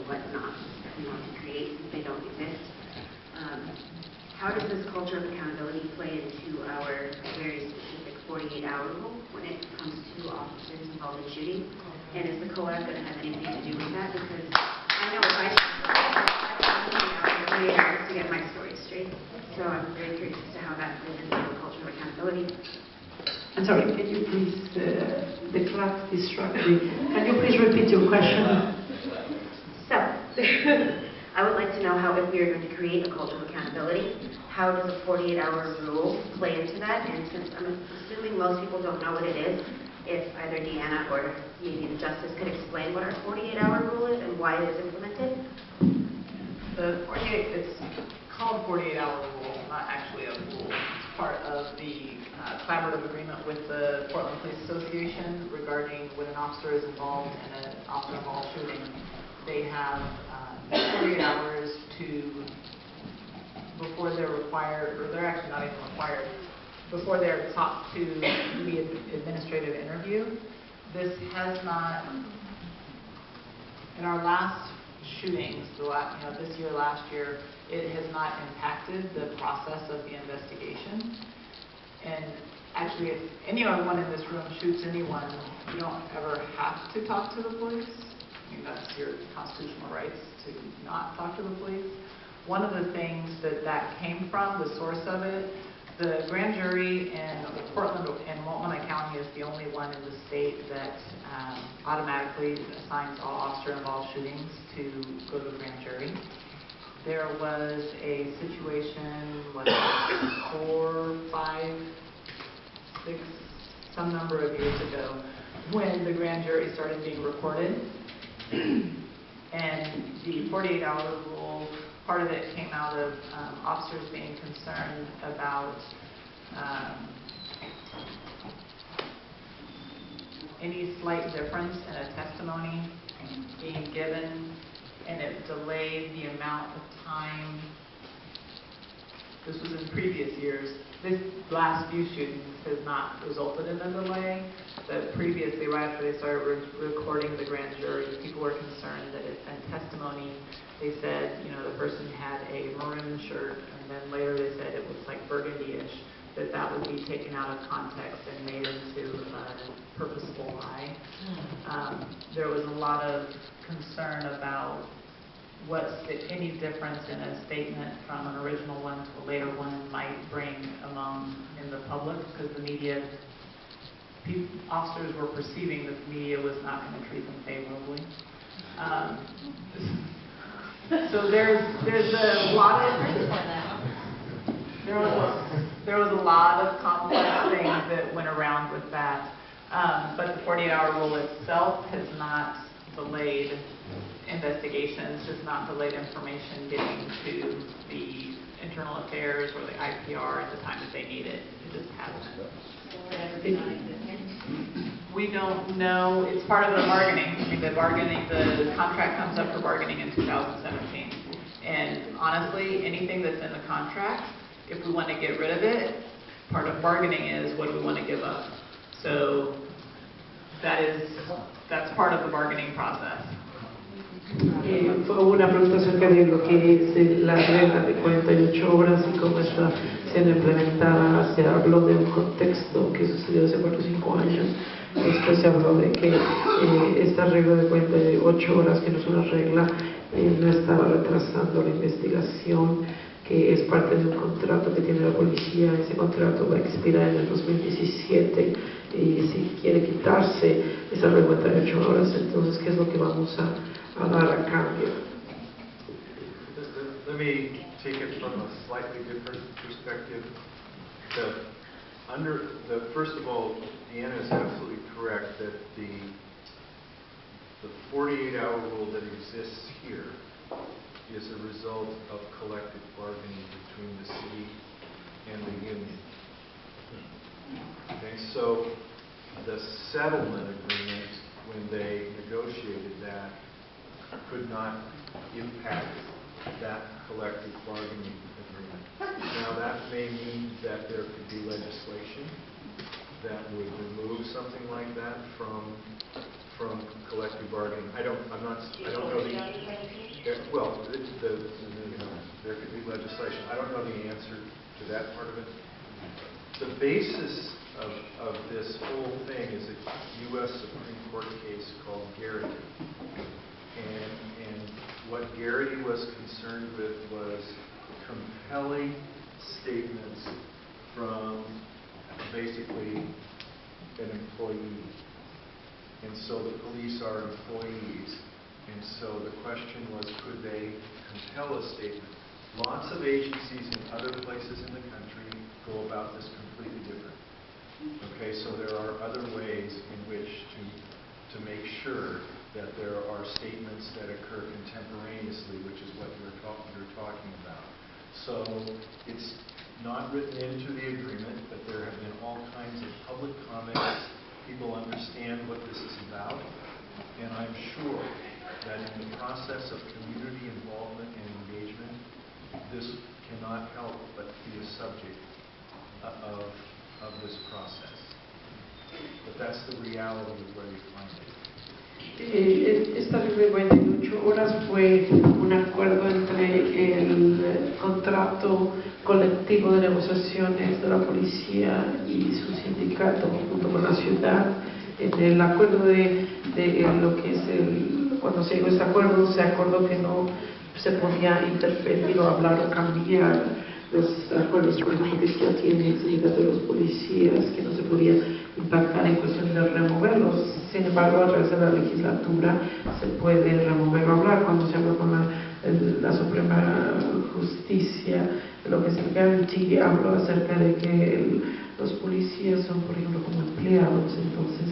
what not that we want to create since they don't exist. How does this culture of accountability play into our very specific 48-hour rule when it comes to officers involved in shooting? And is the co-op going to have anything to do with that? Because I know if I need 48 hours to get my story straight. So I'm very curious as to how that plays into the culture of accountability. I'm sorry, can you please, the class distracted me. Can you please repeat your question? So, I would like to know how, if we are going to create a culture of accountability, how does a 48-hour rule play into that? And since I'm assuming most people don't know what it is, if either Deanna or maybe the Justice could explain what our 48-hour rule is and why it is implemented. It's called 48-hour rule, not actually a rule. It's part of the collaborative agreement with the Portland Police Association regarding when an officer is involved in an officer-involved shooting. They have 48 hours before they're required, or they're actually not even required, before they're taught to do the administrative interview. This has not, in our last shootings, this year, last year, it has not impacted the process of the investigation. And actually, if anyone in this room shoots anyone, you don't ever have to talk to the police. I mean, that's your constitutional rights to not talk to the police. One of the things that came from, the source of it, the grand jury in Portland and Multnomah County is the only one in the state that automatically assigns all officer-involved shootings to go to the grand jury. There was a situation, 4, 5, 6, some number of years ago, when the grand jury started being recorded. And the 48-hour rule, part of it came out of officers being concerned about any slight difference in a testimony being given, and it delayed the amount of time. This was in previous years. This last few shootings has not resulted in a delay. But previously, right after they started recording the grand jury, people were concerned that if in testimony they said, the person had a maroon shirt, and then later they said it was like burgundy-ish, that would be taken out of context and made into a purposeful lie. There was a lot of concern about any difference in a statement from an original one to a later one might bring in the public, because the media, officers were perceiving that the media was not going to treat them favorably. So there's a lot of there was a lot of complex things that went around with that. But the 48-hour rule itself has not delayed investigations, has not delayed information getting to the internal affairs or the IPR at the time that they need it. It just hasn't. We don't know. It's part of the bargaining. I mean, the contract comes up for bargaining in 2017. And honestly, anything that's in the contract, if we want to get rid of it, part of bargaining is what do we want to give up. So that's part of the bargaining process. Fue una pregunta acerca de lo que es la regla de 48 horas y cómo está siendo implementada. Se habló de un contexto que sucedió hace 4 o 5 años. Después se habló de que esta regla de 48 horas, que no es una regla, no estaba retrasando la investigación, que es parte de un contrato que tiene la policía. Ese contrato va a expirar en el 2017 y si quiere quitarse esa regla de 48 horas, entonces, ¿qué es lo que vamos a dar a cambio? Let me take it from a slightly different perspective. First of all, Deanna is absolutely correct that the 48-hour rule that exists here is a result of collective bargaining between the city and the union. Okay, so the settlement agreement, when they negotiated that, could not impact that collective bargaining agreement. Now, that may mean that there could be legislation that would remove something like that from from collective bargaining. I don't know well, there could be legislation. I don't know the answer to that part of it. The basis of this whole thing is a U.S. Supreme Court case called Garrity. And what Garrity was concerned with was compelling statements from basically an employee. And so the police are employees. And so the question was, could they compel a statement? Lots of agencies in other places in the country go about this completely different. Okay, so there are other ways in which to make sure that there are statements that occur contemporaneously, which is what you're talking about. So it's not written into the agreement, but there have been all kinds of public comments. People understand what this is about, and I'm sure that in the process of community involvement and engagement, this cannot help but be a subject of this process. But that's the reality of where you find it. Esta ley de 48 horas fue un acuerdo entre el contrato colectivo de negociaciones de la policía y su sindicato junto con la ciudad. En el acuerdo de lo que es cuando se llegó a este acuerdo, se acordó que no se podía interferir o hablar o cambiar los acuerdos, por ejemplo, que ya tiene el sindicato de los policías, que no se podía impactar en cuestión de removerlos. Sin embargo, a través de la legislatura se puede remover o hablar. Cuando se habla con la Suprema Justicia, lo que es el Garrity, habló acerca de que los policías son, por ejemplo, como empleados, entonces